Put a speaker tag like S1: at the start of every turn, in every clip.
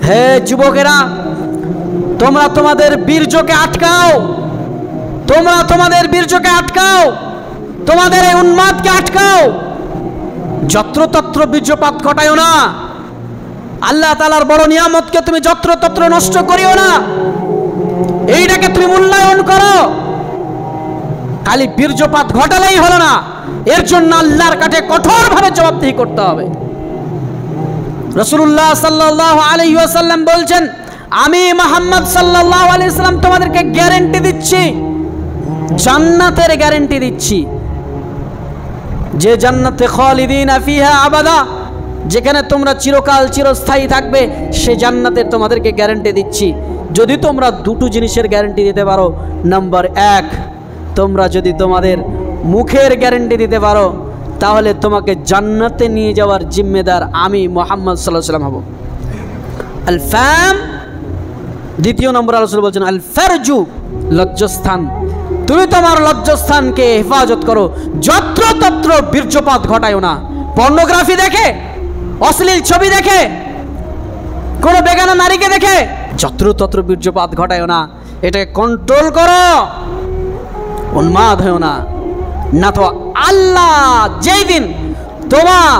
S1: হে যুবকেরা, তোমরা তোমাদের বীর্যকে আটকাও, তোমরা তোমাদের বীর্যকে আটকাও, তোমাদের এই উন্মাদকে আটকাও, যত্রতত্র বীর্যপাত ঘটায়ও না। আল্লাহ তাআলার বড় নিয়ামতকে তুমি যত্রতত্র নষ্ট করিও না, এইটাকে তুমি মূল্যায়ন করো। খালি বীর্যপাত ঘটালেই হলো না, এর জন্য আল্লাহর কাছে কঠোরভাবে জবাবদিহি করতে হবে। রাসূলুল্লাহ সাল্লাল্লাহু আলাইহি ওয়াসাল্লাম বলছেন, আমি মুহাম্মদ সাল্লাল্লাহু আলাইহি ওয়াসাল্লাম তোমাদেরকে গ্যারান্টি দিচ্ছি, জান্নাতের গ্যারান্টি দিচ্ছি, যে জান্নাতে খালিদিনা ফিহা আবাদা, যেখানে তোমরা চিরকাল চিরস্থায়ী থাকবে, সে জান্নাতের তোমাদেরকে গ্যারান্টি দিচ্ছি। যদি তোমরা দুটো জিনিসের গ্যারান্টি দিতে পারো, নাম্বার 1, তোমরা যদি তোমাদের মুখের গ্যারান্টি দিতে পারো, তাহলে তোমাকে জান্নাতে নিয়ে যাওয়ার জিম্মেদার আমি মুহাম্মদ সাল্লাল্লাহু আলাইহি ওয়াসাল্লাম হব। আল ফাম, দ্বিতীয় নম্বর রাসূল বলছেন আল ফারজু, লজ্জাস্থান। তুমি তোমার লজ্জাস্থানকে হেফাজত করো, যত্রতত্র বীর্যপাত ঘটায়ও না। পর্নোগ্রাফি দেখে, অশ্লীল ছবি দেখে, কোনো বেগানা নারীকে দেখে যত্রতত্র বীর্যপাত ঘটায়ও না, এটাকে কন্ট্রোল করো, উন্মাদ হয়েও না। না তো আল্লাহ যেই দিন তোমার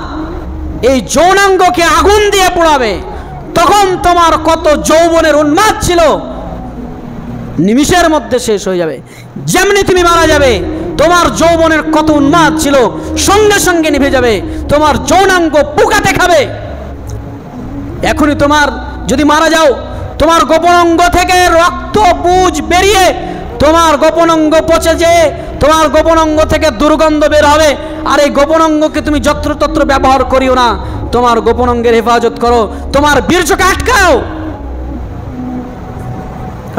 S1: এই যৌনাঙ্গকে আগুন দিয়ে পোড়াবে, তখন তোমার কত যৌবনের উন্মাদ ছিল নিমিষের মধ্যে শেষ হয়ে যাবে। যেমনি তুমি মারা যাবে, তোমার যৌবনের কত উন্মাদ ছিল সঙ্গে সঙ্গে নিভে যাবে, তোমার যৌনাঙ্গ পোকাতে খাবে। এখনই তোমার যদি মারা যাও, তোমার গোপন অঙ্গ থেকে রক্ত পুঁজ বেরিয়ে তোমার গোপন অঙ্গ পচে যেয়ে তোমার গোপন অঙ্গ থেকে দুর্গন্ধ বের হবে। আর এই গোপন অঙ্গকে তুমি যত্রতত্র ব্যবহার করিও না, তোমার গোপন অঙ্গের হেফাজত করো, তোমার বীর্যকে আটকাও।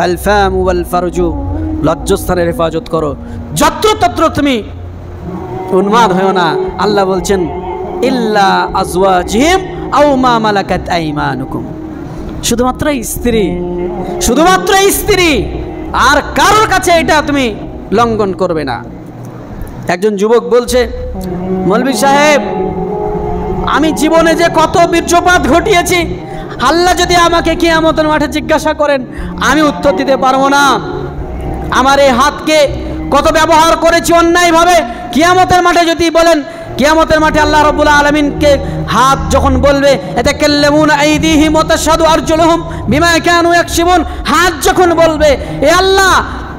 S1: আল ফামু ওয়াল ফারজু, লজ্জাস্থানের হেফাজত করো, যত্রতত্র তুমি উন্মাদ হয়ো না। আল্লাহ বলছেন ইল্লা আজওয়াজিহিম আও মা মালাকাত আইমানুকুম, শুধুমাত্র স্ত্রী, শুধুমাত্র স্ত্রী, আর কারোর কাছে এটা তুমি লঙ্ঘন করবে না। একজন যুবক বলছে, মৌলভী সাহেব, আমি জীবনে যে কত বীর্যপাত ঘটিয়েছি, আল্লাহ যদি আমাকে কিয়ামতের মাঠে জিজ্ঞাসা করেন, আমি উত্তর দিতে পারবো না। আমার এই হাতকে কত ব্যবহার করেছি অন্যায়ভাবে, কিয়ামতের মাঠে যদি বলেন, কিয়ামতের মাঠে আল্লাহ রাব্বুল আলামিনকে হাত যখন বলবে ইয়াতাকাল্লামুনা আইদিহিম ওয়া তাশহাদু আরজুলুহুম বিমা কানু ইয়াকসিবুন, হাত যখন বলবে এ আল্লাহ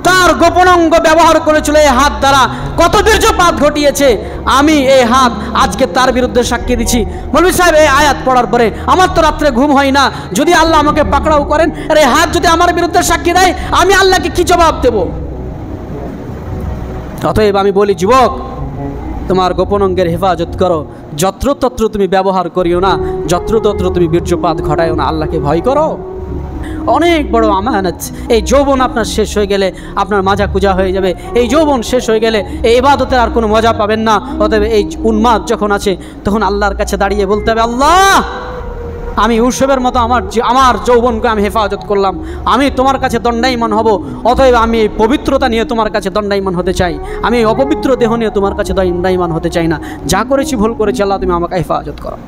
S1: তার গোপন অঙ্গ ব্যবহার করেছিল, এই হাত দ্বারা কত বীর্যপাত ঘটিয়েছে, আমি এই হাত আজকে তার বিরুদ্ধে সাক্ষী দিচ্ছি। মৌলভী সাহেব, এই আয়াত পড়ার পরে আমার তো রাত্রে ঘুম হয় না, যদি আল্লাহ আমাকে পাকড়াও করেন আর এই হাত যদি আমার বিরুদ্ধে সাক্ষী দেয়, আমি আল্লাহকে কি জবাব দেব? অতএব আমি বলি, যুবক, তোমার গোপন অঙ্গের হেফাজত করো, যত্রতত্র তুমি ব্যবহার করিও না, যত্রতত্র তুমি বীর্যপাত ঘটাইও না, আল্লাহকে ভয় করো। অনেক বড় আমানত। এই যৌবন আপনার শেষ হয়ে গেলে আপনার মাজা কুজা হয়ে যাবে, এই যৌবন শেষ হয়ে গেলে এই ইবাদতের আর কোনো মজা পাবেন না। অতএব এই উন্মাদ যখন আছে, তখন আল্লাহর কাছে দাঁড়িয়ে বলতে হবে, আল্লাহ, আমি ইউসুফের মতো আমার যৌবনকে আমি হেফাজত করলাম, আমি তোমার কাছে দণ্ডায়মান হব। অতএব আমি এই পবিত্রতা নিয়ে তোমার কাছে দণ্ডায়মান হতে চাই, আমি এই অপবিত্র দেহ নিয়ে তোমার কাছে দণ্ডায়মান হতে চাই না। যা করেছি ভুল করেছি, আল্লাহ তুমি আমাকে হেফাজত করো।